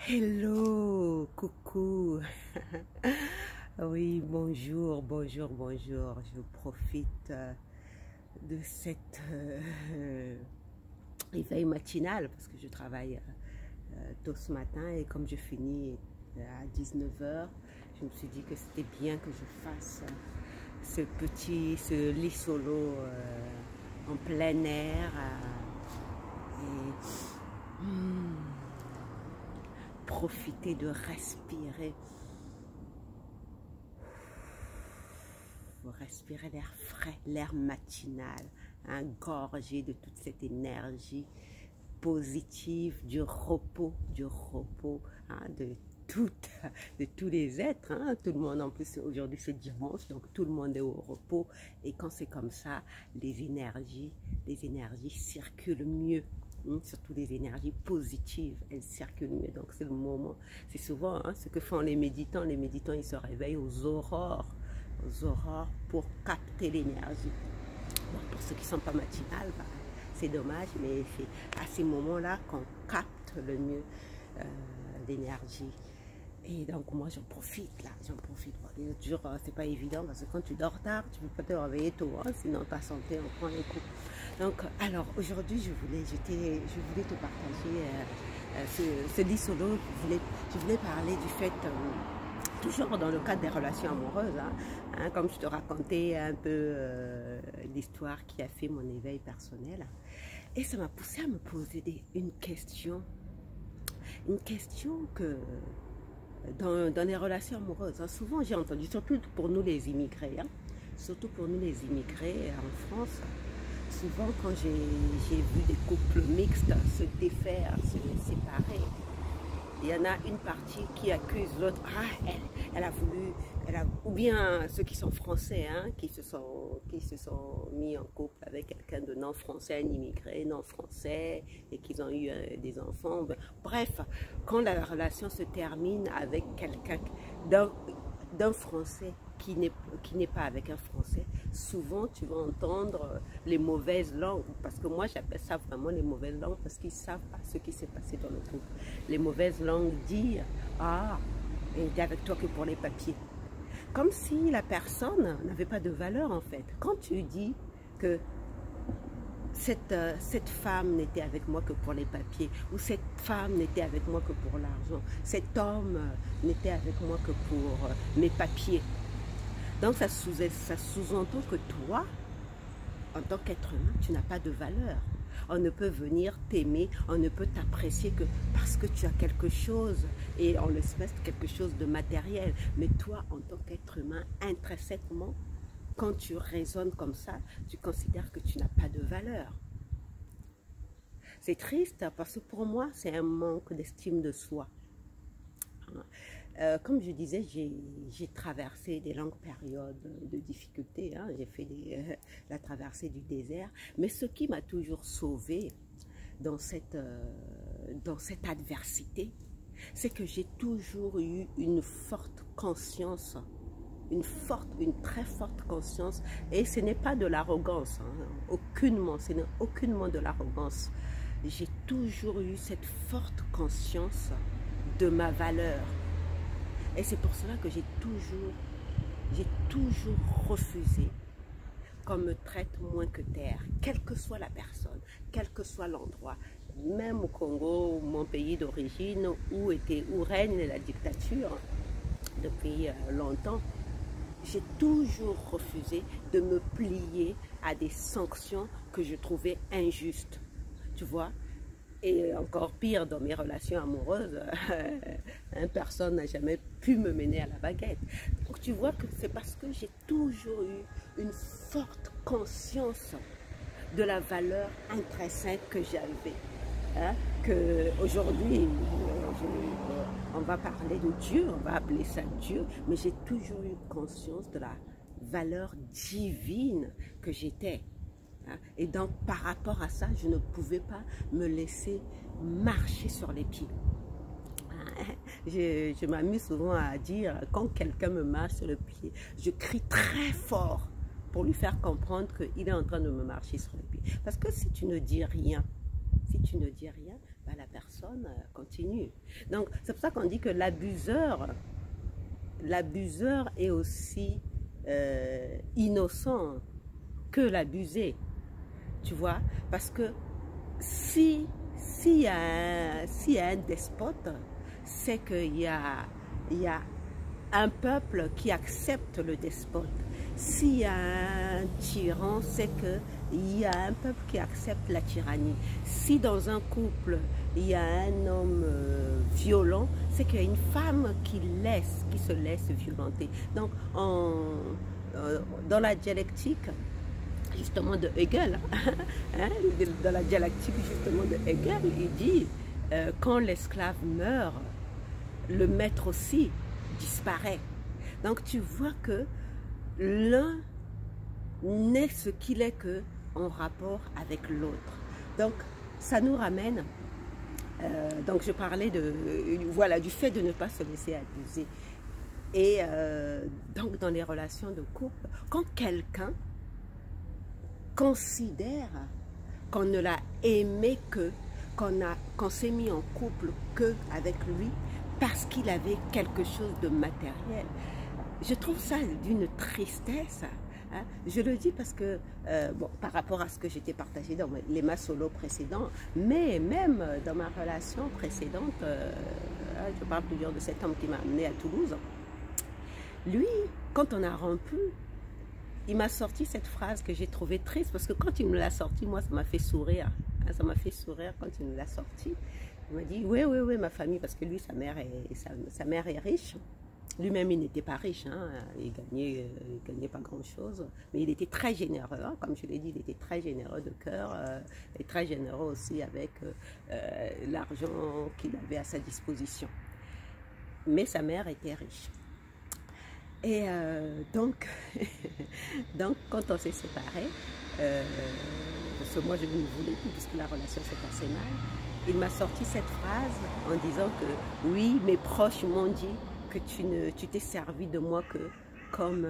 Hello, coucou. Oui, bonjour, bonjour, bonjour. Je profite de cette éveil matinal parce que je travaille tôt ce matin et comme je finis à 19h, je me suis dit que c'était bien que je fasse ce lit solo en plein air et profiter de respirer. Respirer l'air frais, l'air matinal, gorgé de toute cette énergie positive, du repos, de tous les êtres. Tout le monde, en plus, aujourd'hui c'est dimanche, donc tout le monde est au repos. Et quand c'est comme ça, les énergies circulent mieux. Surtout les énergies positives, elles circulent mieux. Donc c'est le moment, c'est souvent ce que font les méditants. Les méditants, ils se réveillent aux aurores pour capter l'énergie. Bon, pour ceux qui ne sont pas matinales, c'est dommage, mais c'est à ces moments-là qu'on capte le mieux l'énergie. Et donc moi j'en profite là, j'en profite. Bon, les autres jours c'est pas évident parce que quand tu dors tard, tu peux pas te réveiller tôt, sinon ta santé en prend un coup. Donc alors aujourd'hui je voulais te partager ce lit solo. Je voulais parler du fait toujours dans le cadre des relations amoureuses, comme je te racontais un peu l'histoire qui a fait mon éveil personnel. Et ça m'a poussé à me poser une question que dans les relations amoureuses, souvent j'ai entendu, surtout pour nous les immigrés, en France, souvent quand j'ai vu des couples mixtes se défaire, se séparer, il y en a une partie qui accuse l'autre. Ou bien ceux qui sont français, qui se sont mis en couple avec quelqu'un de non français, un immigré non français, et qu'ils ont eu des enfants. Bref, quand la relation se termine avec quelqu'un d'un français qui n'est pas avec un français, souvent tu vas entendre les mauvaises langues, parce que moi j'appelle ça vraiment les mauvaises langues, parce qu'ils ne savent pas ce qui s'est passé dans le couple. Les mauvaises langues dire il n'est avec toi que pour les papiers, comme si la personne n'avait pas de valeur en fait. Quand tu dis que cette femme n'était avec moi que pour les papiers, ou cette femme n'était avec moi que pour l'argent, cet homme n'était avec moi que pour mes papiers. Donc ça sous-entend que toi, en tant qu'être humain, tu n'as pas de valeur. On ne peut venir t'aimer, on ne peut t'apprécier que parce que tu as quelque chose, et en l'espèce quelque chose de matériel. Mais toi, en tant qu'être humain, intrinsèquement, quand tu raisonnes comme ça, tu considères que tu n'as pas de valeur. C'est triste parce que pour moi, c'est un manque d'estime de soi. Comme je disais, j'ai traversé des longues périodes de difficultés. J'ai fait la traversée du désert. Mais ce qui m'a toujours sauvée dans cette adversité, c'est que j'ai toujours eu une forte conscience, une très forte conscience. Et ce n'est pas de l'arrogance, aucunement, ce n'est aucunement de l'arrogance. J'ai toujours eu cette forte conscience de ma valeur. Et c'est pour cela que j'ai toujours refusé qu'on me traite moins que terre, quelle que soit la personne, quel que soit l'endroit. Même au Congo, mon pays d'origine, où règne la dictature depuis longtemps, j'ai toujours refusé de me plier à des sanctions que je trouvais injustes. Tu vois? Et encore pire, dans mes relations amoureuses, personne n'a jamais pu me mener à la baguette. Donc tu vois que c'est parce que j'ai toujours eu une forte conscience de la valeur intrinsèque que j'avais. Qu'aujourd'hui, on va parler de Dieu, on va appeler ça Dieu, mais j'ai toujours eu conscience de la valeur divine que j'étais. Et donc par rapport à ça, je ne pouvais pas me laisser marcher sur les pieds. Je m'amuse souvent à dire, quand quelqu'un me marche sur le pied, je crie très fort pour lui faire comprendre qu'il est en train de me marcher sur les pieds. Parce que si tu ne dis rien, bah, la personne continue. Donc, c'est pour ça qu'on dit que l'abuseur est aussi innocent que l'abusé. Tu vois? Parce que s'il y a un despote, c'est qu'il y a un peuple qui accepte le despote. S'il y a un tyran, c'est qu'il y a un peuple qui accepte la tyrannie. Si dans un couple, il y a un homme violent, c'est qu'il y a une femme qui se laisse violenter. Donc, dans la dialectique, justement de Hegel, hein, dans la dialectique justement de Hegel, il dit quand l'esclave meurt, le maître aussi disparaît. Donc tu vois que l'un n'est ce qu'il est que en rapport avec l'autre. Donc ça nous ramène, donc je parlais voilà, du fait de ne pas se laisser abuser. Et donc dans les relations de couple, quand quelqu'un considère qu'on ne l'a aimé qu'on s'est mis en couple que avec lui parce qu'il avait quelque chose de matériel. Je trouve ça d'une tristesse. Hein. Je le dis parce que, bon, par rapport à ce que j'étais partagé dans les ma solo précédents, mais même dans ma relation précédente, je parle toujours de cet homme qui m'a amené à Toulouse. Lui, quand on a rompu, il m'a sorti cette phrase que j'ai trouvée triste parce que quand il me l'a sortie, moi, ça m'a fait sourire. Hein, ça m'a fait sourire quand il me l'a sortie. Il m'a dit, oui, ma famille, parce que lui, sa mère est riche. Lui-même, il n'était pas riche, hein, il gagnait pas grand-chose, mais il était très généreux, hein, comme je l'ai dit, il était très généreux de cœur et très généreux aussi avec l'argent qu'il avait à sa disposition. Mais sa mère était riche. Et donc, quand on s'est séparés, parce que moi je ne voulais plus puisque la relation s'est passée mal, il m'a sorti cette phrase en disant que oui, mes proches m'ont dit que tu t'es servi de moi que comme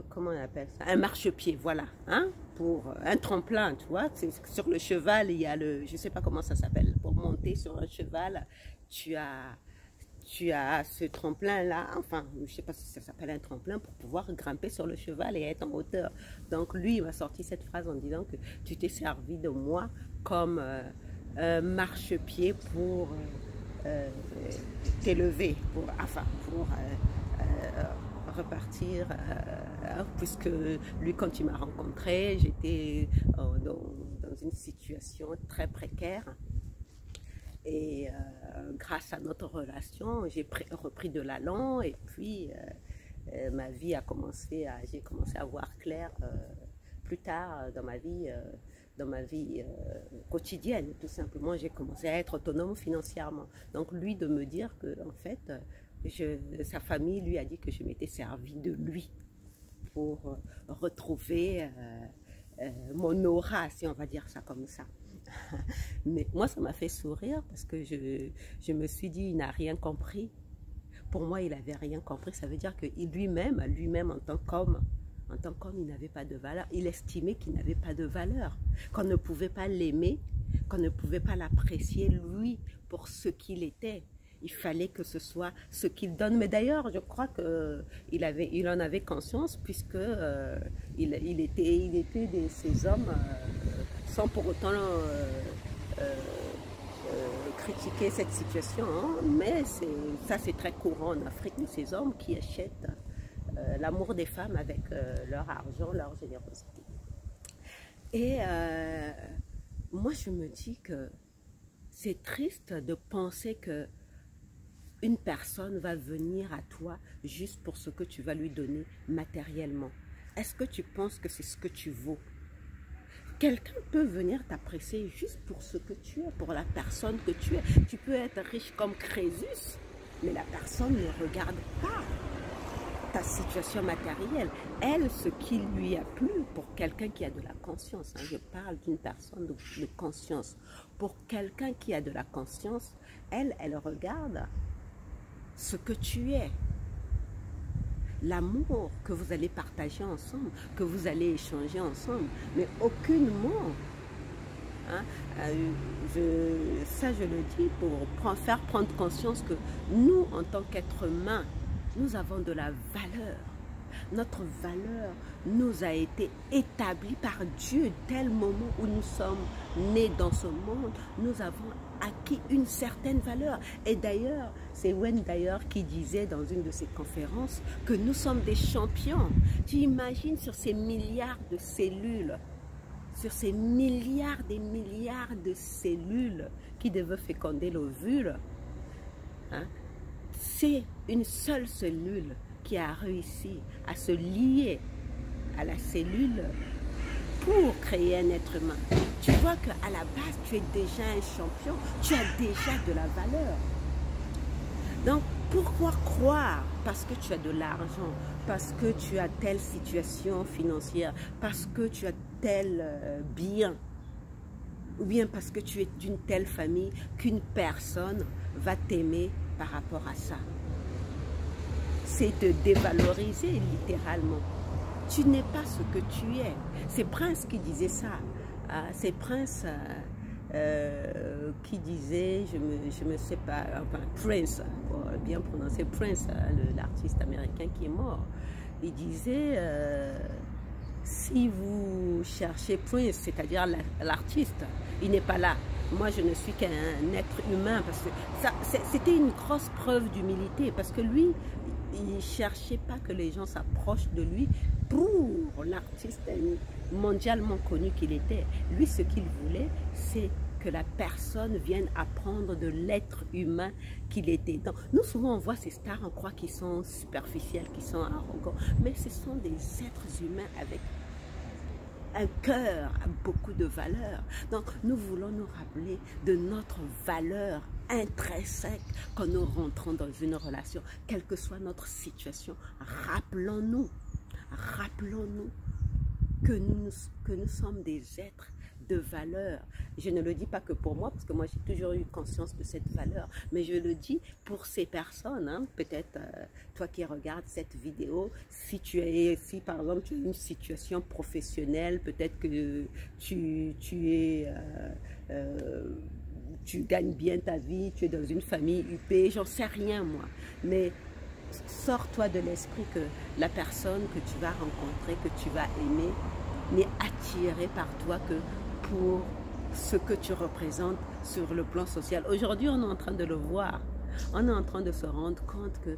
comment on appelle ça, un marchepied, voilà, hein, pour un tremplin, tu vois, sur le cheval, il y a je sais pas comment ça s'appelle, pour monter sur un cheval, tu as ce tremplin-là, enfin, je sais pas si ça s'appelle un tremplin, pour pouvoir grimper sur le cheval et être en hauteur. Donc lui, il m'a sorti cette phrase en disant que tu t'es servi de moi comme un marchepied pour t'élever, pour repartir, puisque lui, quand il m'a rencontré, j'étais dans une situation très précaire. Et grâce à notre relation, j'ai repris de l'allant et puis ma vie j'ai commencé à voir clair plus tard dans ma vie quotidienne. Tout simplement, j'ai commencé à être autonome financièrement. Donc lui, de me dire que en fait, sa famille lui a dit que je m'étais servi de lui pour retrouver mon aura, si on va dire ça comme ça. Mais moi, ça m'a fait sourire parce que je me suis dit, il n'a rien compris. Pour moi, il n'avait rien compris. Ça veut dire que lui-même en tant qu'homme, il n'avait pas de valeur. Il estimait qu'il n'avait pas de valeur, qu'on ne pouvait pas l'aimer, qu'on ne pouvait pas l'apprécier, lui, pour ce qu'il était. Il fallait que ce soit ce qu'il donne. Mais d'ailleurs, je crois qu'il en avait conscience puisque il était de ces hommes... sans pour autant critiquer cette situation, hein, mais ça c'est très courant en Afrique, ces hommes qui achètent l'amour des femmes avec leur argent, leur générosité. Et moi je me dis que c'est triste de penser que une personne va venir à toi juste pour ce que tu vas lui donner matériellement. Est-ce que tu penses que c'est ce que tu vaux? Quelqu'un peut venir t'apprécier juste pour ce que tu es, pour la personne que tu es. Tu peux être riche comme Crésus, mais la personne ne regarde pas ta situation matérielle. Elle, ce qui lui a plu, pour quelqu'un qui a de la conscience, hein, je parle d'une personne de conscience. Pour quelqu'un qui a de la conscience, elle regarde ce que tu es. L'amour que vous allez partager ensemble, que vous allez échanger ensemble, mais aucunement Hein. Ça, je le dis pour faire prendre conscience que nous, en tant qu'êtres humains, nous avons de la valeur. Notre valeur nous a été établie par Dieu dès le moment où nous sommes nés dans ce monde. Nous avons acquis une certaine valeur. Et d'ailleurs, c'est Wayne d'ailleurs qui disait dans une de ses conférences que nous sommes des champions. Tu imagines sur ces milliards de cellules, sur ces milliards de cellules qui devaient féconder l'ovule, hein, c'est une seule cellule qui a réussi à se lier à la cellule pour créer un être humain. Tu vois qu'à la base, tu es déjà un champion, tu as déjà de la valeur. Donc, pourquoi croire parce que tu as de l'argent, parce que tu as telle situation financière, parce que tu as tel bien, ou bien parce que tu es d'une telle famille qu'une personne va t'aimer par rapport à ça? C'est te dévaloriser littéralement. Tu n'es pas ce que tu es. C'est Prince qui disait ça. C'est Prince qui disait, je me sais pas, enfin Prince, pour bien prononcer Prince, l'artiste américain qui est mort. Il disait, si vous cherchez Prince, c'est-à-dire l'artiste, il n'est pas là. Moi, je ne suis qu'un être humain, parce que c'était une grosse preuve d'humilité, parce que lui, il ne cherchait pas que les gens s'approchent de lui pour l'artiste mondialement connu qu'il était. Lui, ce qu'il voulait, c'est que la personne vienne apprendre de l'être humain qu'il était. Donc, nous, souvent, on voit ces stars, on croit qu'ils sont superficiels, qu'ils sont arrogants, mais ce sont des êtres humains avec un cœur a beaucoup de valeur. Donc, nous voulons nous rappeler de notre valeur intrinsèque quand nous rentrons dans une relation, quelle que soit notre situation. Rappelons-nous que nous sommes des êtres de valeur. Je ne le dis pas que pour moi, parce que moi j'ai toujours eu conscience de cette valeur, mais je le dis pour ces personnes, hein, peut-être toi qui regardes cette vidéo, si par exemple tu as une situation professionnelle, peut-être que tu gagnes bien ta vie, tu es dans une famille huppée, j'en sais rien moi, mais sors-toi de l'esprit que la personne que tu vas rencontrer, que tu vas aimer, n'est attirée par toi que pour ce que tu représentes sur le plan social. Aujourd'hui, on est en train de le voir. On est en train de se rendre compte que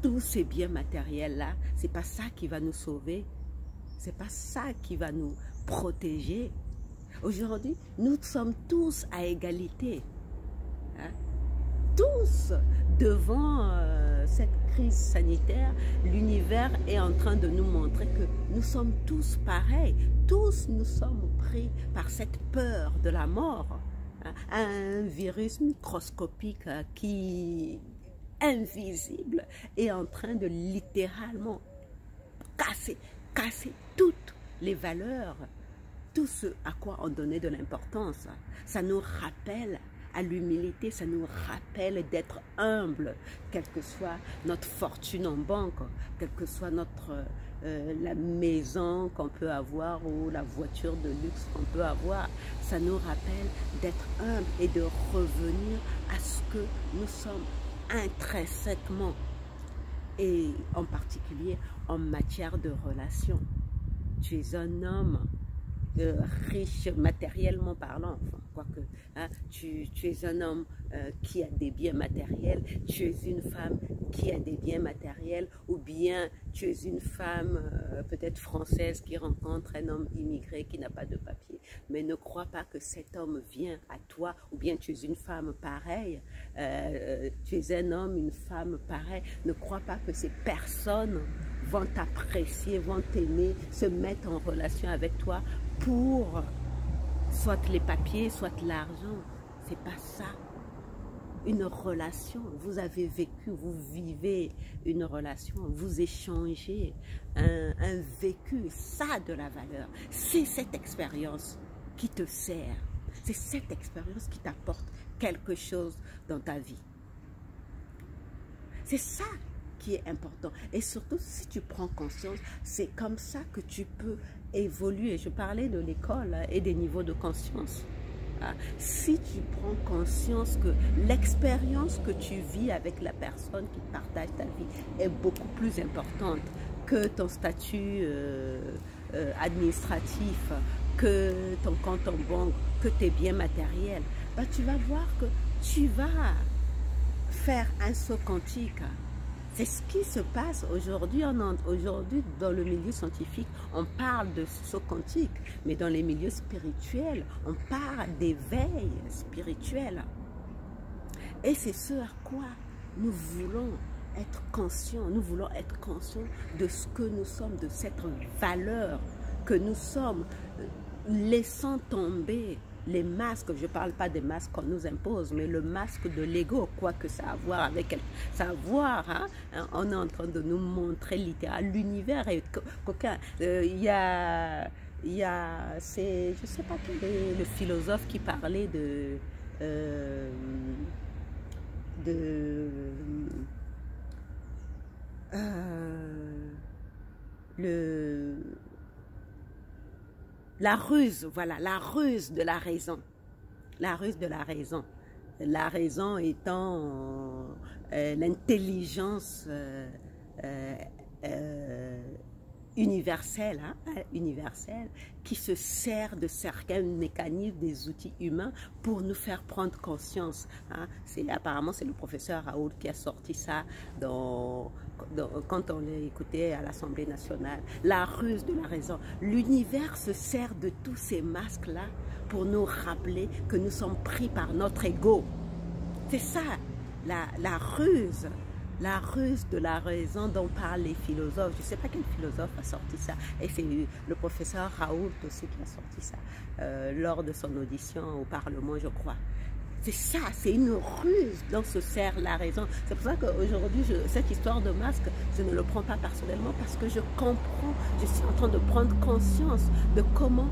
tous ces biens matériels-là, c'est pas ça qui va nous sauver. C'est pas ça qui va nous protéger. Aujourd'hui, nous sommes tous à égalité. Hein? Tous devant cette crise sanitaire, l'univers est en train de nous montrer que nous sommes tous pareils. Tous nous sommes pris par cette peur de la mort. Hein? Un virus microscopique qui invisible est en train de littéralement casser toutes les valeurs, tout ce à quoi on donnait de l'importance. Ça nous rappelle à l'humilité, ça nous rappelle d'être humble, quelle que soit notre fortune en banque, quelle que soit la maison qu'on peut avoir ou la voiture de luxe qu'on peut avoir. Ça nous rappelle d'être humble et de revenir à ce que nous sommes intrinsèquement, et en particulier en matière de relations. Tu es un homme riche matériellement parlant, enfin, quoique, hein, tu es un homme qui a des biens matériels, tu es une femme qui a des biens matériels, ou bien tu es une femme peut-être française qui rencontre un homme immigré qui n'a pas de papier. Mais ne crois pas que cet homme vient à toi, ou bien tu es une femme pareille, tu es un homme, une femme pareille. Ne crois pas que ces personnes vont t'apprécier, vont t'aimer, se mettre en relation avec toi pour soit les papiers, soit l'argent. C'est pas ça. Une relation, vous avez vécu, vous vivez une relation, vous échangez un vécu, ça a de la valeur. C'est cette expérience qui te sert. C'est cette expérience qui t'apporte quelque chose dans ta vie. C'est ça qui est important. Et surtout, si tu prends conscience, c'est comme ça que tu peux évoluer. Je parlais de l'école et des niveaux de conscience. hein, si tu prends conscience que l'expérience que tu vis avec la personne qui partage ta vie est beaucoup plus importante que ton statut administratif, que ton compte en banque, que tes biens matériels, bah, tu vas voir que tu vas faire un saut quantique. C'est ce qui se passe aujourd'hui. Aujourd'hui, dans le milieu scientifique, on parle de saut quantique, mais dans les milieux spirituels, on parle d'éveil spirituel. Et c'est ce à quoi nous voulons être conscients. Nous voulons être conscients de ce que nous sommes, de cette valeur que nous sommes, laissant tomber les masques. Je ne parle pas des masques qu'on nous impose, mais le masque de l'ego, quoi que ça a à voir avec ça a à voir, hein? On est en train de nous montrer littéralement l'univers est coquin. Il y a, c'est, je ne sais pas quel est le philosophe qui parlait la ruse, voilà, la ruse de la raison. La ruse de la raison. La raison étant l'intelligence universelle, hein, universelle, qui se sert de certains mécanismes, des outils humains pour nous faire prendre conscience. Hein. Apparemment, c'est le professeur Raoult qui a sorti ça quand on l'a écouté à l'Assemblée nationale. La ruse de la raison. L'univers se sert de tous ces masques-là pour nous rappeler que nous sommes pris par notre ego. C'est ça, la ruse. La ruse de la raison dont parlent les philosophes. Je ne sais pas quel philosophe a sorti ça. Et c'est le professeur Raoult aussi qui a sorti ça lors de son audition au Parlement, je crois. C'est ça, c'est une ruse dont se sert la raison. C'est pour ça qu'aujourd'hui, cette histoire de masque, je ne le prends pas personnellement parce que je comprends, je suis en train de prendre conscience de comment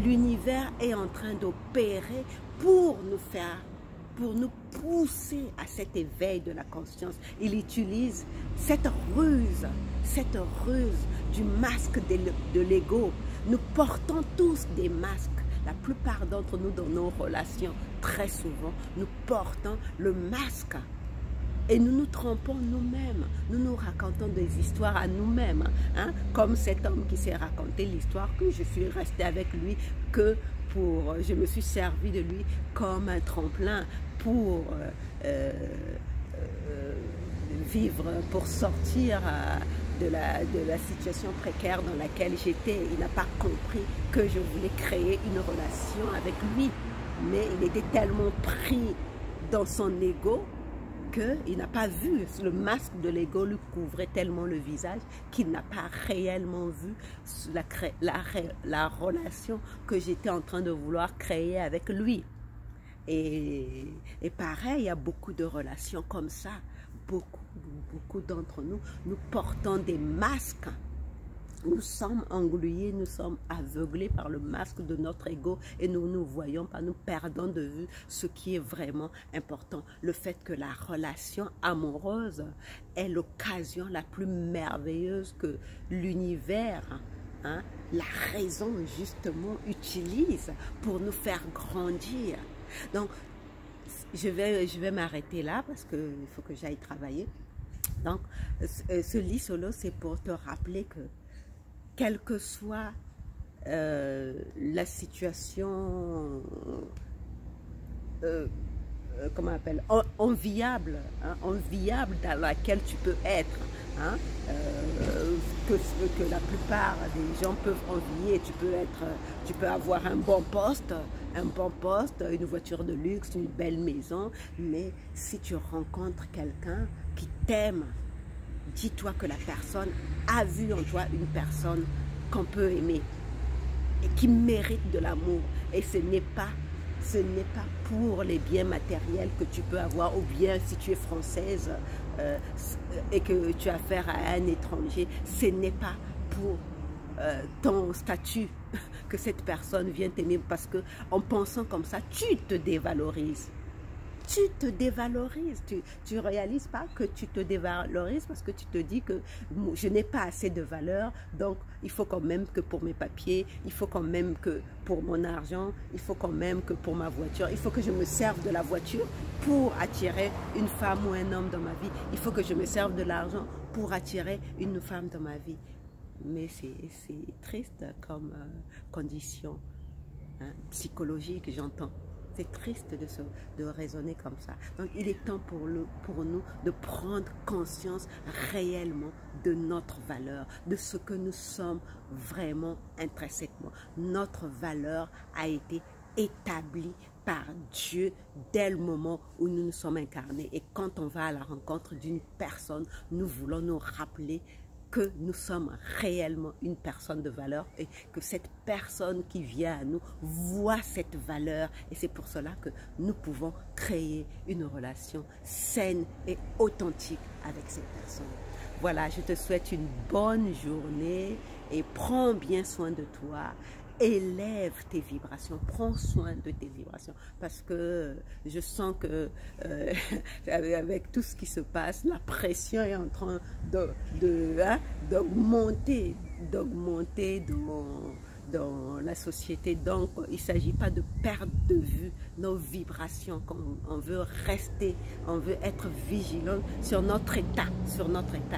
l'univers est en train d'opérer pour nous pousser à cet éveil de la conscience. Il utilise cette ruse du masque de l'ego. Nous portons tous des masques. La plupart d'entre nous, dans nos relations, très souvent, nous portons le masque. Et nous nous trompons nous-mêmes. Nous nous racontons des histoires à nous-mêmes. Hein? Comme cet homme qui s'est raconté l'histoire que je suis restée avec lui, je me suis servi de lui comme un tremplin pour vivre, pour sortir de la situation précaire dans laquelle j'étais. Il n'a pas compris que je voulais créer une relation avec lui. Mais il était tellement pris dans son ego qu'il n'a pas vu, le masque de l'ego lui couvrait tellement le visage qu'il n'a pas réellement vu la relation que j'étais en train de vouloir créer avec lui. Et pareil, il y a beaucoup de relations comme ça. Beaucoup d'entre nous, nous portons des masques. Nous sommes englués, nous sommes aveuglés par le masque de notre ego et nous ne voyons pas, nous perdons de vue ce qui est vraiment important. Le fait que la relation amoureuse est l'occasion la plus merveilleuse que l'univers, hein, la raison justement utilise pour nous faire grandir. Donc, je vais m'arrêter là parce qu'il faut que j'aille travailler. Donc, ce lit solo, c'est pour te rappeler que quelle que soit la situation, comment on appelle, enviable, hein, enviable dans laquelle tu peux être, hein, que la plupart des gens peuvent envier. Tu peux avoir un bon poste, une voiture de luxe, une belle maison, mais si tu rencontres quelqu'un qui t'aime, dis-toi que la personne a vu en toi une personne qu'on peut aimer et qui mérite de l'amour. Et ce n'est pas pour les biens matériels que tu peux avoir, ou bien si tu es française et que tu as affaire à un étranger, ce n'est pas pour ton statut que cette personne vient t'aimer, parce que en pensant comme ça, tu te dévalorises. tu te dévalorises. Tu ne réalises pas que tu te dévalorises parce que tu te dis que je n'ai pas assez de valeur, donc il faut quand même que pour mes papiers, il faut quand même que pour mon argent, il faut quand même que pour ma voiture, il faut que je me serve de la voiture pour attirer une femme ou un homme dans ma vie. Il faut que je me serve de l'argent pour attirer une femme dans ma vie. Mais c'est triste comme condition psychologique, j'entends. C'est triste de raisonner comme ça. Donc, il est temps pour nous de prendre conscience réellement de notre valeur, de ce que nous sommes vraiment intrinsèquement. Notre valeur a été établie par Dieu dès le moment où nous nous sommes incarnés. Et quand on va à la rencontre d'une personne, nous voulons nous rappeler que nous sommes réellement une personne de valeur et que cette personne qui vient à nous voit cette valeur, et c'est pour cela que nous pouvons créer une relation saine et authentique avec cette personne. Voilà, je te souhaite une bonne journée et prends bien soin de toi. Élève tes vibrations, prends soin de tes vibrations, parce que je sens que avec tout ce qui se passe, la pression est en train d'augmenter dans la société. Donc il ne s'agit pas de perdre de vue nos vibrations. On veut rester, on veut être vigilant sur notre état,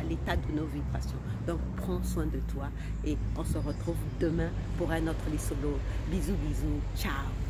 l'état de nos vibrations. Donc prends soin de toi et on se retrouve demain pour un autre Lisolo. Bisous, bisous, ciao.